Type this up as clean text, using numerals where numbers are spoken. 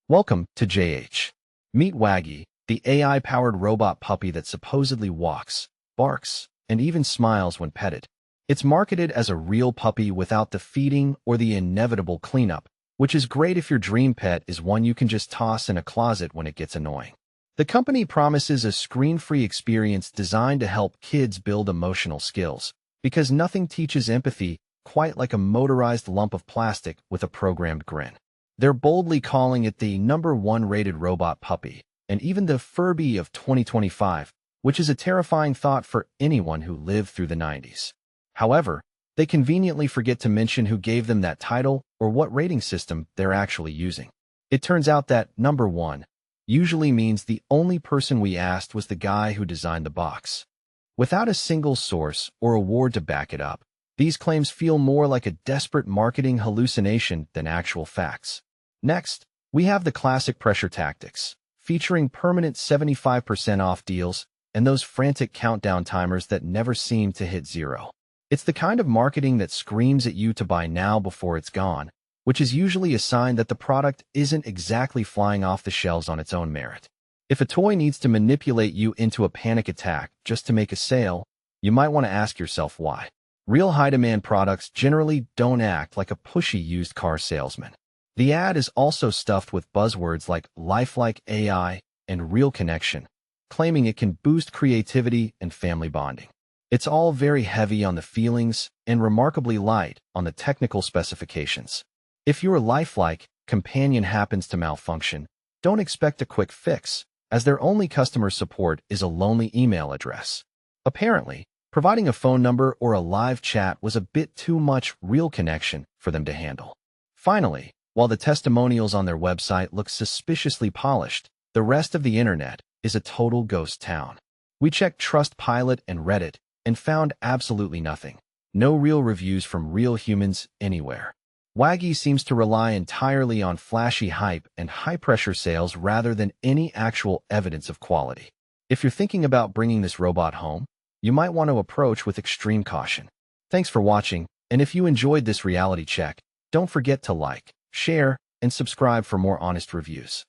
Welcome to JH. Meet Waggy, the AI-powered robot puppy that supposedly walks, barks, and even smiles when petted. It's marketed as a real puppy without the feeding or the inevitable cleanup, which is great if your dream pet is one you can just toss in a closet when it gets annoying. The company promises a screen-free experience designed to help kids build emotional skills, because nothing teaches empathy quite like a motorized lump of plastic with a programmed grin. They're boldly calling it the #1 rated robot puppy, and even the Furby of 2025, which is a terrifying thought for anyone who lived through the 90s. However, they conveniently forget to mention who gave them that title or what rating system they're actually using. It turns out that #1 usually means the only person we asked was the guy who designed the box. Without a single source or award to back it up, these claims feel more like a desperate marketing hallucination than actual facts. Next, we have the classic pressure tactics, featuring permanent 75% off deals and those frantic countdown timers that never seem to hit zero. It's the kind of marketing that screams at you to buy now before it's gone, which is usually a sign that the product isn't exactly flying off the shelves on its own merit. If a toy needs to manipulate you into a panic attack just to make a sale, you might want to ask yourself why. Real high-demand products generally don't act like a pushy used car salesman. The ad is also stuffed with buzzwords like lifelike AI and real connection, claiming it can boost creativity and family bonding. It's all very heavy on the feelings and remarkably light on the technical specifications. If your lifelike companion happens to malfunction, don't expect a quick fix, as their only customer support is a lonely email address. Apparently, providing a phone number or a live chat was a bit too much real connection for them to handle. Finally, while the testimonials on their website look suspiciously polished, the rest of the internet is a total ghost town. We checked Trustpilot and Reddit and found absolutely nothing. No real reviews from real humans anywhere. Waggy seems to rely entirely on flashy hype and high-pressure sales rather than any actual evidence of quality. If you're thinking about bringing this robot home, you might want to approach with extreme caution. Thanks for watching, and if you enjoyed this reality check, don't forget to like, share, and subscribe for more honest reviews.